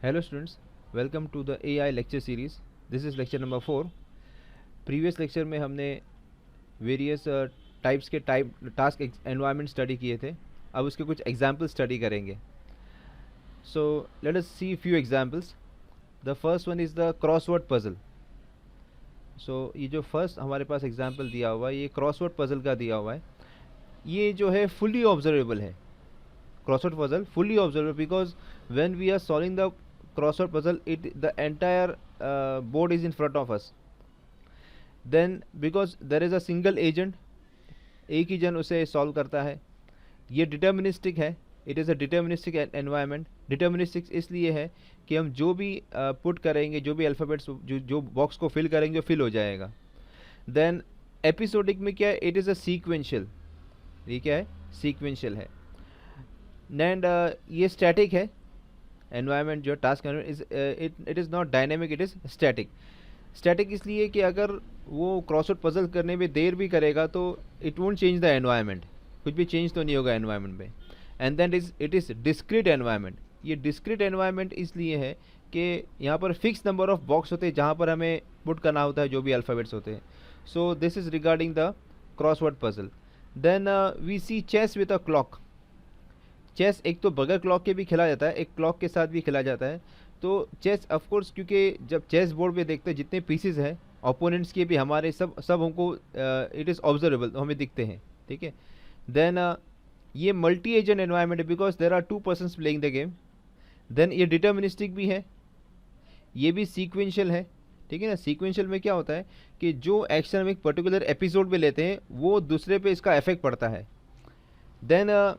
Hello students, welcome to the AI lecture series. This is lecture number 4. Previous lecture में हमने various types के task environment study किए थे. अब उसके कुछ एग्जाम्पल स्टडी करेंगे. So let us see few examples. The first one is the crossword puzzle. So ये जो फर्स्ट हमारे पास एग्जाम्पल दिया हुआ है ये क्रॉसवर्ड पजल का दिया हुआ है. ये जो है फुली ऑब्जर्वेबल है. Crossword puzzle fully observable because when we are solving the crossword puzzle the entire board is in front of us. Then because there is a single agent, एक ही जन उसे सॉल्व करता है. ये डिटर्मिनिस्टिक है. It is a deterministic environment. Deterministic इसलिए है कि हम जो भी पुट करेंगे, जो भी अल्फ़ाबेट्स जो बॉक्स को फिल करेंगे वो फिल हो जाएगा. देन एपिसोडिक में क्या है, इट इज़ अ सीक्वेंशियल. ये क्या है, सीक्वेंशियल है. एंड ये स्टैटिक है. एनवायरनमेंट जो task it is not dynamic, it is static. Static इसलिए कि अगर वो क्रॉसवर्ड पजल करने में देर भी करेगा तो it won't change the environment. कुछ भी चेंज तो नहीं होगा एनवायरनमेंट में. And then it is discrete environment. ये डिस्क्रीट एनवायरनमेंट इसलिए है कि यहाँ पर फिक्स नंबर ऑफ बॉक्स होते हैं जहाँ पर हमें पुट करना होता है जो भी अल्फ़ाबेट्स होते हैं. So this is regarding the crossword puzzle. Then we see chess with a clock. Chess एक तो बगैर क्लॉक के भी खेला जाता है, एक क्लॉक के साथ भी खेला जाता है. तो चेस ऑफ कोर्स क्योंकि जब चेस बोर्ड पे देखते हैं जितने पीसेस हैं ओपोनेंट्स के भी हमारे सब हमको इट इज़ ऑब्जर्वेबल, हमें दिखते हैं. ठीक है. देन ये मल्टी एजेंट एनवायरनमेंट है because there are 2 persons playing the game. Then ये डिटर्मिनिस्टिक भी है. ये भी सीक्वेंशियल है. ठीक है ना. सीक्वेंशियल में क्या होता है कि जो एक्शन हम एक पर्टिकुलर एपिसोड में लेते हैं वो दूसरे पे इसका इफेक्ट पड़ता है. Then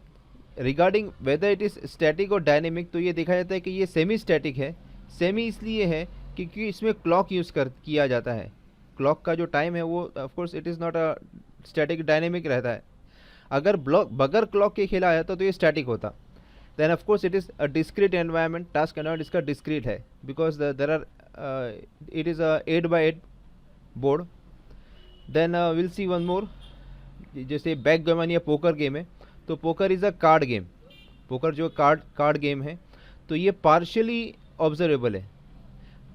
regarding whether it is static और डायनेमिक, तो ये देखा जाता है कि ये सेमी स्टैटिक है. सेमी इसलिए है क्योंकि इसमें क्लॉक यूज़ किया जाता है. क्लॉक का जो टाइम है वो of course it is not a static, dynamic रहता है. अगर बगैर क्लॉक के खेला जाता तो ये स्टैटिक होता. Then of course it is a discrete environment. Task environment इसका डिस्क्रीट है because there are it is a 8x8 board. Then will see one more. जैसे बैकगैमन या पोकर गेम है, तो poker is a card game. Poker जो card game है तो ये पार्शियली ऑब्जर्वेबल है.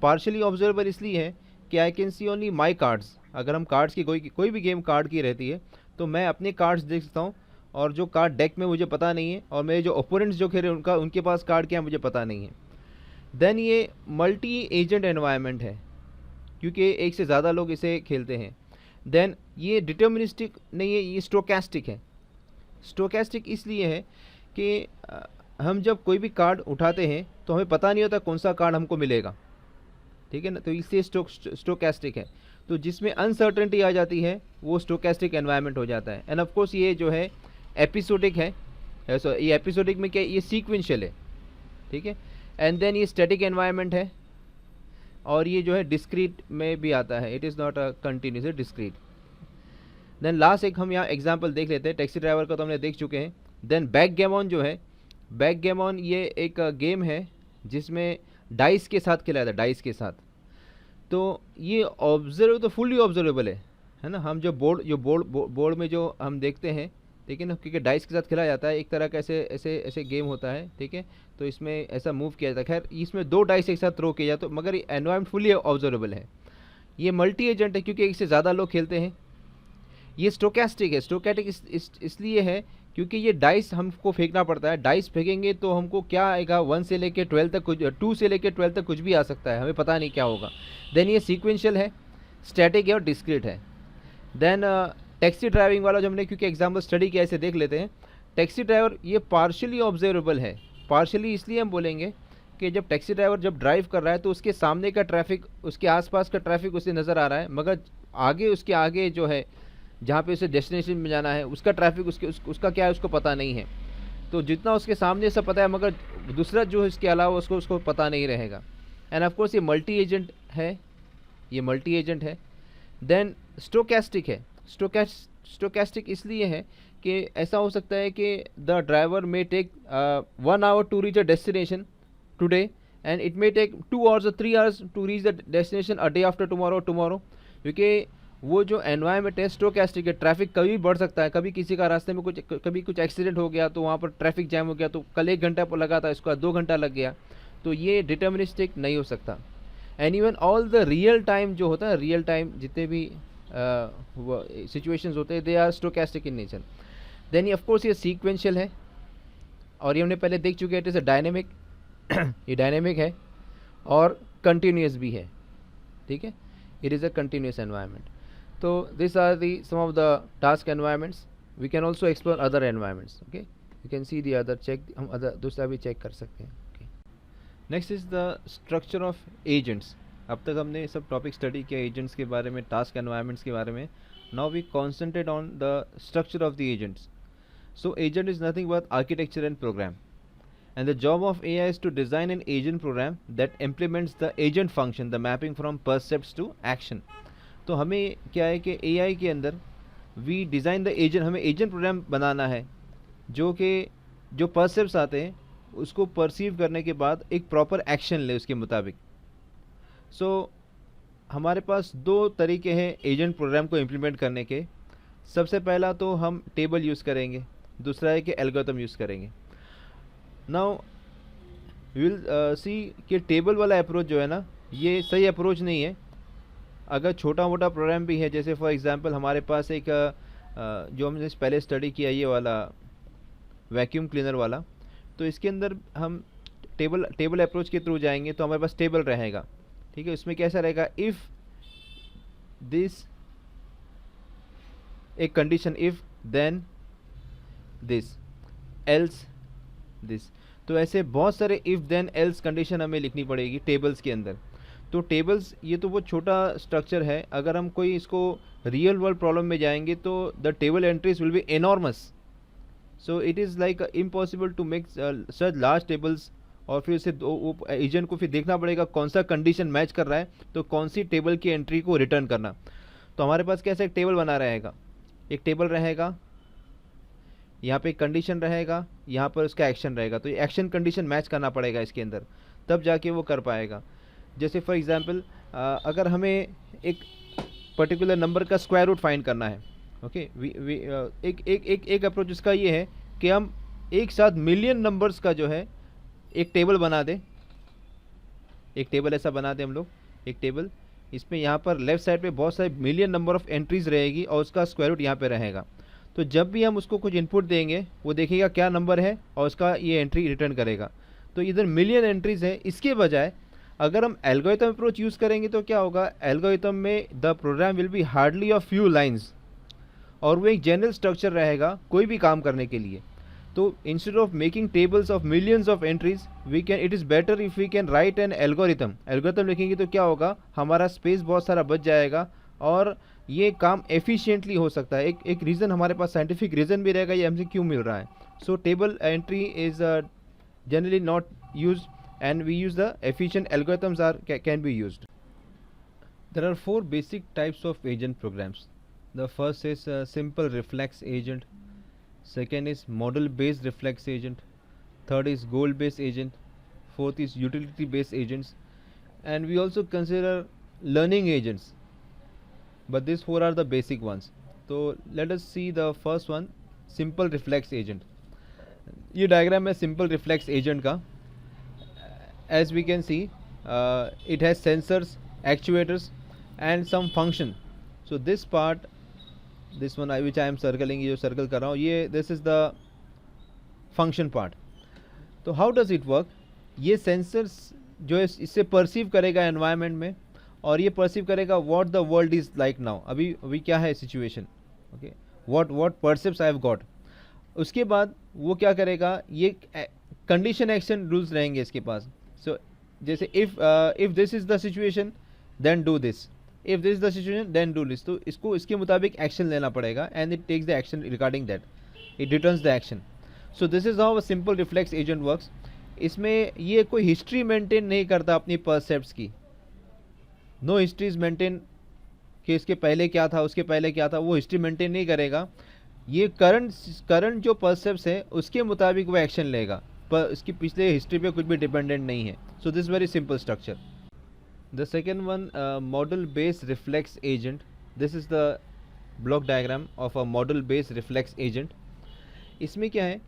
पार्शियली ऑब्जर्वेबल इसलिए है कि I can see only my cards. अगर हम कार्ड्स की कोई भी गेम कार्ड की रहती है तो मैं अपने कार्ड्स देख सकता हूँ और जो कार्ड डेक में मुझे पता नहीं है और मेरे जो ओपोनेंट्स जो खेल रहे हैं उनके पास कार्ड क्या है मुझे पता नहीं है. देन ये मल्टी एजेंट एनवायरनमेंट है क्योंकि एक से ज़्यादा लोग इसे खेलते हैं. देन ये डिटर्मिनिस्टिक नहीं है, ये स्टोकेस्टिक है. स्टोकेस्टिक इसलिए है कि हम जब कोई भी कार्ड उठाते हैं तो हमें पता नहीं होता कौन सा कार्ड हमको मिलेगा. ठीक है ना. तो इसलिए स्टोकेस्टिक है. तो जिसमें अनसर्टेनिटी आ जाती है वो स्टोकेस्टिक एनवायरनमेंट हो जाता है. एंड ऑफ कोर्स ये जो है एपिसोडिक है. ये एपिसोडिक में क्या, ये सीक्वेंशियल है. ठीक है. एंड देन ये स्टैटिक एनवायरनमेंट है और ये जो है डिस्क्रीट में भी आता है. It is not a continuous, discrete. Then last एक हम यहाँ एग्जाम्पल देख लेते हैं. टैक्सी ड्राइवर का तो हमने देख चुके हैं. देन बैकगैमन जो है, बैकगैमन ये एक गेम है जिसमें डाइस के साथ खेला जाता है, डाइस के साथ. तो ये ऑब्जर्व तो फुल्ली ऑब्जर्वेबल है ना. हम जो बोर्ड में जो हम देखते हैं, ठीक है ना, क्योंकि डाइस के साथ खेला जाता है. एक तरह का ऐसे गेम होता है. ठीक है. तो इसमें ऐसा मूव किया जाता है. खैर इसमें 2 डाइस एक साथ थ्रो किया जाता है मगर एनवायरनमेंट फुल्ली ऑब्जर्वेबल है. ये मल्टी एजेंट है क्योंकि एक से ज़्यादा लोग खेलते हैं. ये स्टोकेस्टिक है. स्टोकेस्टिक इसलिए है क्योंकि ये डाइस हमको फेंकना पड़ता है. डाइस फेंकेंगे तो हमको क्या आएगा, 1 से लेके 12 तक कुछ, 2 से लेके 12 तक कुछ भी आ सकता है, हमें पता नहीं क्या होगा. देन ये सीक्वेंशियल है, स्टैटिक है और डिस्क्रीट है. देन टैक्सी ड्राइविंग वाला जो हमने क्योंकि एग्जाम्पल स्टडी किया, इसे देख लेते हैं. टैक्सी ड्राइवर ये पार्शियली ऑब्जर्वेबल है. पार्शियली इसलिए हम बोलेंगे कि जब टैक्सी ड्राइवर जब ड्राइव कर रहा है तो उसके सामने का ट्रैफिक, उसके आसपास का ट्रैफिक उसे नज़र आ रहा है मगर उसके आगे जो है जहाँ पे उसे डेस्टिनेशन में जाना है उसका ट्रैफिक उसका क्या है उसको पता नहीं है. तो जितना उसके सामने सब पता है मगर दूसरा जो है इसके अलावा उसको पता नहीं रहेगा. एंड ऑफ कोर्स ये मल्टी एजेंट है. ये मल्टी एजेंट है. देन स्टोकेस्टिक है. स्टोकेस्टिक इसलिए है कि ऐसा हो सकता है कि the driver may take 1 hour to reach a destination today and it may take 2 hours or 3 hours to reach the destination a day after tomorrow. क्योंकि वो जो एनवायरनमेंट है स्टोकेस्टिक है. ट्रैफिक कभी भी बढ़ सकता है. कभी किसी का रास्ते में कुछ एक्सीडेंट हो गया तो वहाँ पर ट्रैफिक जैम हो गया तो कल 1 घंटा लगा था, इसको 2 घंटा लग गया. तो ये डिटर्मिनिस्टिक नहीं हो सकता। And even all the real time जो होता है, रियल टाइम जितने भी सिचुएशंस होते हैं, they are stochastic in nature. Then ये ऑफकोर्स ये सीक्वेंशियल है, और ये हमने पहले देख चुके हैं, इट इज़ अ डायनेमिक ये डायनेमिक है और कंटिन्यूस भी है, ठीक है, it is a continuous environment. तो this are the some of the task environments. We can also explore other environments, okay, you can see the other, check, हम other दूसरा भी चेक कर सकते हैं। Next is the structure of agents. अब तक हमने सब टॉपिक स्टडी किया एजेंट्स के बारे में, टास्क एनवायरनमेंट्स के बारे में। Now we concentrate on the structure of the agents. So agent is nothing but architecture and program, and the job of AI is to design an agent program that implements the agent function, the mapping from percepts to action. तो हमें क्या है कि AI के अंदर we design the agent, हमें agent program बनाना है जो कि जो percepts आते हैं उसको perceive करने के बाद एक proper action ले उसके मुताबिक। So हमारे पास दो तरीके हैं एजेंट प्रोग्राम को इम्प्लीमेंट करने के। सबसे पहला तो हम टेबल यूज़ करेंगे, दूसरा है कि एल्गोरिथम यूज़ करेंगे। नाउ विल सी कि टेबल वाला अप्रोच जो है ना, ये सही अप्रोच नहीं है। अगर छोटा मोटा प्रोग्राम भी है, जैसे फॉर एग्जांपल हमारे पास एक जो हमने पहले स्टडी किया ये वाला वैक्यूम क्लीनर वाला, तो इसके अंदर हम टेबल अप्रोच के थ्रू जाएंगे तो हमारे पास टेबल रहेगा, ठीक है। उसमें कैसा रहेगा, इफ़ दिस, एक condition, if then this, else this. तो ऐसे बहुत सारे इफ़ देन एल्स कंडीशन हमें लिखनी पड़ेगी टेबल्स के अंदर। तो टेबल्स ये तो वो छोटा स्ट्रक्चर है, अगर हम कोई इसको रियल वर्ल्ड प्रॉब्लम में जाएंगे तो the table entries will be enormous. So it is like impossible to make such large tables, और फिर उसे एजेंट को फिर देखना पड़ेगा कौन सा कंडीशन मैच कर रहा है तो कौन सी टेबल की एंट्री को रिटर्न करना। तो हमारे पास कैसे एक टेबल बना रहेगा, एक टेबल रहेगा, यहाँ पे एक कंडीशन रहेगा, यहाँ पर उसका एक्शन रहेगा, तो ये एक्शन कंडीशन मैच करना पड़ेगा इसके अंदर, तब जाके वो कर पाएगा। जैसे फॉर एग्जांपल अगर हमें एक पर्टिकुलर नंबर का स्क्वायर रूट फाइंड करना है, ओके, एक अप्रोच इसका ये है कि हम एक साथ मिलियन नंबर्स का जो है एक टेबल बना दें, एक टेबल ऐसा बना दें हम लोग, एक टेबल, इसमें यहाँ पर लेफ्ट साइड पे बहुत सारे मिलियन नंबर ऑफ एंट्रीज रहेगी और उसका स्क्वायर रूट यहाँ पे रहेगा। तो जब भी हम उसको कुछ इनपुट देंगे वो देखेगा क्या नंबर है और उसका ये एंट्री रिटर्न करेगा। तो इधर मिलियन एंट्रीज है, इसके बजाय अगर हम एल्गोरिथम अप्रोच यूज़ करेंगे तो क्या होगा, एल्गोरिथम में the program will be hardly of few lines, और वो एक जनरल स्ट्रक्चर रहेगा कोई भी काम करने के लिए। तो instead of making tables of millions of entries, we can, it is better if we can write an algorithm लिखेंगे तो क्या होगा, हमारा स्पेस बहुत सारा बच जाएगा और ये काम एफिशिएंटली हो सकता है। एक रीज़न हमारे पास, साइंटिफिक रीज़न भी रहेगा ये हमसे क्यों मिल रहा है। So table entry is generally not use and we use the efficient algorithms are can be used. There are four basic types of agent programs. The first is simple reflex agent. Second is model-based reflex agent. Third is goal-based agent. Fourth is utility-based agents. And we also consider learning agents. But these four are the basic ones. So let us see the first one, simple reflex agent. ये diagram है simple reflex agent का. As we can see, it has sensors, actuators, and some function. So this part, this one which I am circling, ये जो circle कर रहा हूँ, ये this is the function part. तो how does it work? ये sensors जो है इससे perceive करेगा environment में, और ये perceive करेगा what the world is like now. अभी क्या है situation, okay? What percepts I have got. उसके बाद वो क्या करेगा, ये condition action rules रहेंगे इसके पास. So जैसे if this is the situation, then do this. If this is the situation, then do this. तो इसको इसके मुताबिक एक्शन लेना पड़ेगा and it takes the action regarding that. It returns the action. So this is how a simple reflex agent works. इसमें ये कोई history maintain नहीं करता अपनी परसेप्ट्स की. नो हिस्ट्रीज मेंटेन कि इसके पहले क्या था, उसके पहले क्या था, वो हिस्ट्री मेंटेन नहीं करेगा. ये करंट जो परसेप्ट्स है उसके मुताबिक वो एक्शन लेगा, पर इसकी पिछले हिस्ट्री पे कुछ भी डिपेंडेंट नहीं है. So this very simple structure. The second one, model-based reflex agent. This is the block diagram of a model-based reflex agent. इसमें क्या है,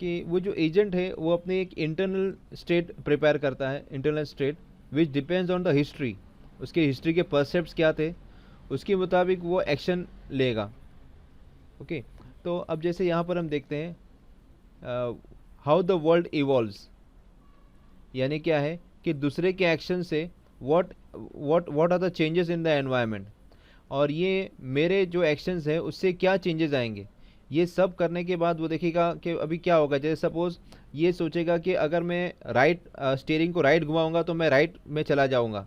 कि वो जो एजेंट है वो अपने एक इंटरनल स्टेट प्रिपेयर करता है, internal state which depends on the history, उसके हिस्ट्री के परसेप्ट्स क्या थे, उसके मुताबिक वो एक्शन लेगा। ओके, तो अब जैसे यहाँ पर हम देखते हैं हाउ द वर्ल्ड इवॉल्व्स, यानी क्या है कि दूसरे के एक्शन से what are the changes in the environment, और ये मेरे जो एक्शंस है उससे क्या चेंजेस आएंगे। ये सब करने के बाद वो देखेगा कि अभी क्या होगा। जैसे सपोज ये सोचेगा कि अगर मैं स्टीयरिंग को राइट घुमाऊंगा तो मैं राइट में चला जाऊंगा,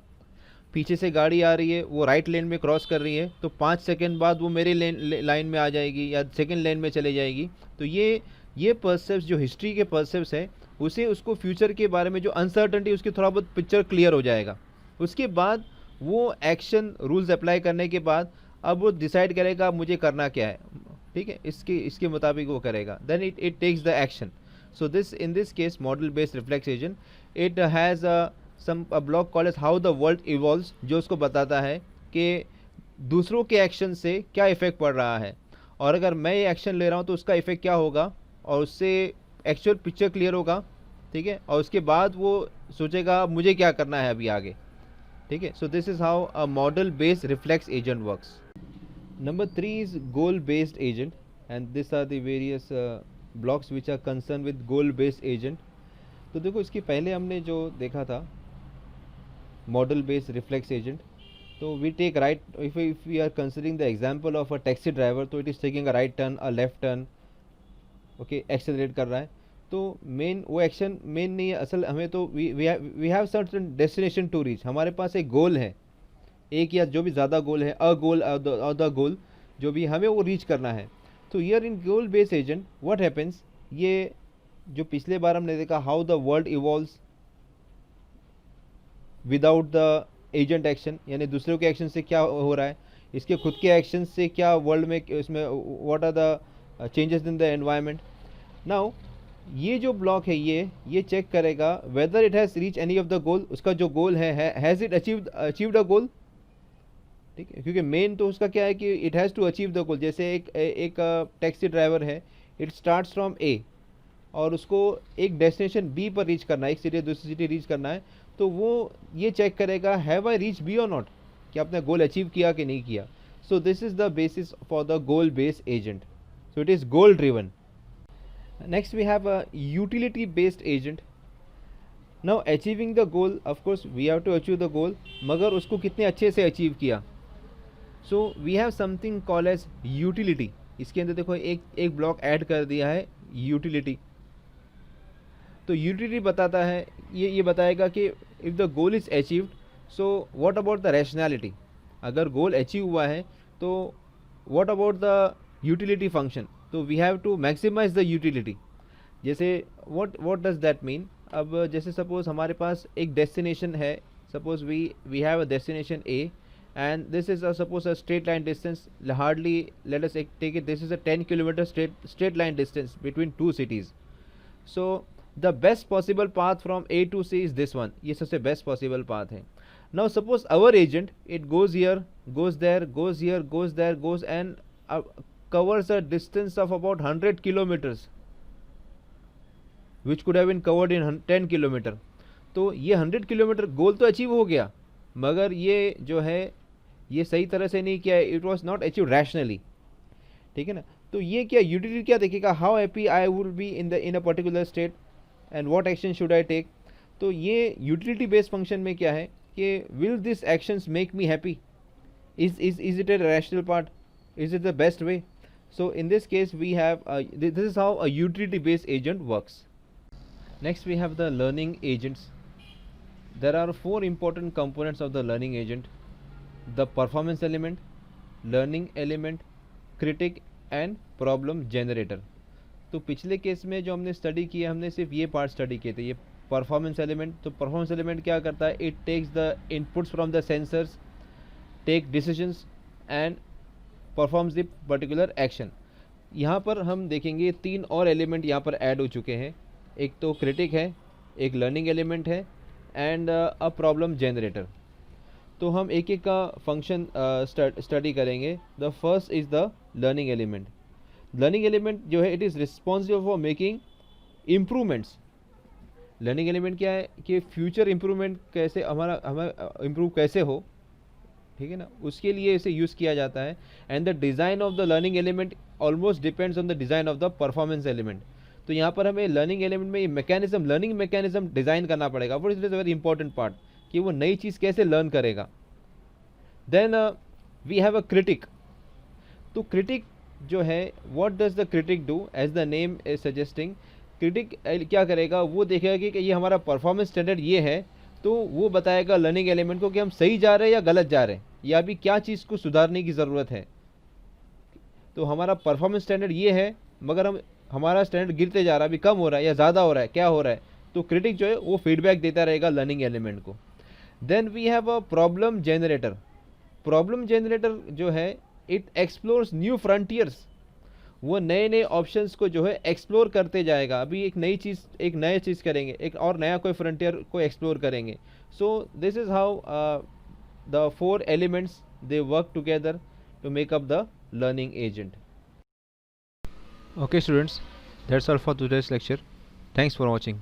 पीछे से गाड़ी आ रही है वो राइट लेन में क्रॉस कर रही है तो 5 सेकंड बाद वो मेरे लाइन में आ जाएगी या सेकंड लेन में चले जाएगी। तो ये परसेप्स जो हिस्ट्री के परसेप्स है उसे उसको फ्यूचर के बारे में जो अनसर्टनिटी उसकी थोड़ा बहुत पिक्चर क्लियर हो जाएगा। उसके बाद वो एक्शन रूल्स अप्लाई करने के बाद अब वो डिसाइड करेगा मुझे करना क्या है, ठीक है, इसके मुताबिक वो करेगा, then it takes the action. So this in this case model based reflex agent it has a block called as how the world evolves, जो उसको बताता है कि दूसरों के एक्शन से क्या इफ़ेक्ट पड़ रहा है, और अगर मैं ये एक्शन ले रहा हूँ तो उसका इफ़ेक्ट क्या होगा, और उससे एक्चुअल पिक्चर क्लियर होगा, ठीक है, और उसके बाद वो सोचेगा मुझे क्या करना है अभी आगे, ठीक है। So this is how a model based reflex agent works. Number 3 is goal based agent, and this are the various blocks which are concern with goal based agent. तो देखो इसके पहले हमने जो देखा था model based reflex agent, so we take right, if we are considering the example of a taxi driver, so it is taking a right turn, a left turn, okay, accelerate कर रहा है, तो मेन वो action main नहीं है असल, हमें तो we have certain destination to reach, हमारे पास एक गोल है, एक या जो भी ज़्यादा गोल है, अ गोल और द गोल जो भी हमें वो रीच करना है। तो here in goal based agent what happens, ये जो पिछले बार हमने देखा how the world evolves without the agent action, यानी दूसरों के एक्शन से क्या हो रहा है, इसके खुद के एक्शन से क्या वर्ल्ड में इसमें what are the changes in the environment. Now ये जो ब्लॉक है ये चेक करेगा whether it has reach any of the goal, उसका जो गोल है has it achieved a goal, ठीक है, क्योंकि मेन तो उसका क्या है कि it has to achieve the goal. जैसे एक टैक्सी ड्राइवर है, इट स्टार्ट्स फ्रॉम ए और उसको एक डेस्टिनेशन बी पर रीच करना है, एक सिटी दूसरी सिटी रीच करना है, तो वो ये चेक करेगा हैव आई रीच बी और नॉट, कि आपने गोल अचीव किया कि नहीं किया। So this is the basis for the goal based agent, so it is goal driven. Next we have a utility based agent. Now achieving the goal, of course we have to achieve the goal, मगर उसको कितने अच्छे से achieve किया। So we have something call as utility. इसके अंदर देखो एक ब्लॉक ऐड कर दिया है यूटिलिटी। तो यूटिलिटी बताता है, ये बताएगा कि if the goal is achieved, so what about the rationality, अगर गोल अचीव हुआ है तो what about the utility function, तो we have to maximise the utility. जैसे व्हाट डज दैट मीन, अब जैसे सपोज हमारे पास एक डेस्टिनेशन है, suppose we have a destination A and this is suppose a straight line distance, hardly, let us take it, this is a 10 kilometer straight line distance between two cities. So the best possible path from A to C is this one, ये सबसे best possible path है। Now suppose our agent, it goes here, goes there, goes here, goes there, goes and covers a distance of about 100 kilometers which could have been covered in 10 kilometer। तो ये 100 kilometre गोल तो achieve हो गया, मगर ये जो है ये सही तरह से नहीं किया, it was not achieve rationally, ठीक है ना। तो ये क्या यूटिलिटी क्या देखेगा, how happy I will be in a particular state and what action should I take. तो ये यूटिलिटी बेस्ड फंक्शन में क्या है कि will this actions make me happy, is it a rational part, is it the best way. So in this case we have this is how a utility based agent works. Next we have the learning agents. There are 4 important components of the learning agent: the performance element, learning element, critic and problem generator। तो पिछले case में जो हमने study किया, हमने सिर्फ ये part study किए थे, ये परफॉर्मेंस एलिमेंट। तो परफॉर्मेंस एलिमेंट क्या करता है, it takes the inputs from the sensors, take decisions and performs the particular action. यहाँ पर हम देखेंगे 3 और एलिमेंट यहाँ पर ऐड हो चुके हैं, एक तो क्रिटिक है, एक लर्निंग एलिमेंट है एंड अ प्रॉब्लम जनरेटर। तो हम एक एक का फंक्शन स्टडी करेंगे। The first is the learning element. Learning element जो है it is responsible for making improvements. Learning element क्या है कि फ्यूचर इम्प्रूवमेंट कैसे हमारा इम्प्रूव कैसे हो, ठीक है ना, उसके लिए इसे यूज़ किया जाता है। And the design of the learning element almost depends on the design of the performance element. तो यहाँ पर हमें लर्निंग एलिमेंट में ये मैकेनिज्म, लर्निंग मैकेनिज्म डिज़ाइन करना पड़ेगा। What is a very important part कि वो नई चीज़ कैसे लर्न करेगा। Then we have a critic. तो क्रिटिक जो है, what does the critic do, as the name is suggesting, critic क्या करेगा, वो देखेगा कि ये हमारा परफॉर्मेंस स्टैंडर्ड ये है, तो वो बताएगा लर्निंग एलिमेंट को कि हम सही जा रहे हैं या गलत जा रहे हैं, या अभी क्या चीज़ को सुधारने की ज़रूरत है। तो हमारा परफॉर्मेंस स्टैंडर्ड ये है, मगर हमारा स्टैंडर्ड गिरते जा रहा है, अभी कम हो रहा है या ज़्यादा हो रहा है, क्या हो रहा है। तो क्रिटिक जो है वो फीडबैक देता रहेगा लर्निंग एलिमेंट को। Then we have a problem generator. Problem generator जो है, इट एक्सप्लोर्स न्यू फ्रंटियर्स। वो नए नए ऑप्शंस को जो है एक्सप्लोर करते जाएगा। अभी एक नई चीज़ करेंगे, एक और नया कोई फ्रंटियर को एक्सप्लोर करेंगे। So this is how the four elements they work together to make up the learning agent. Okay students, that's all for today's lecture. Thanks for watching.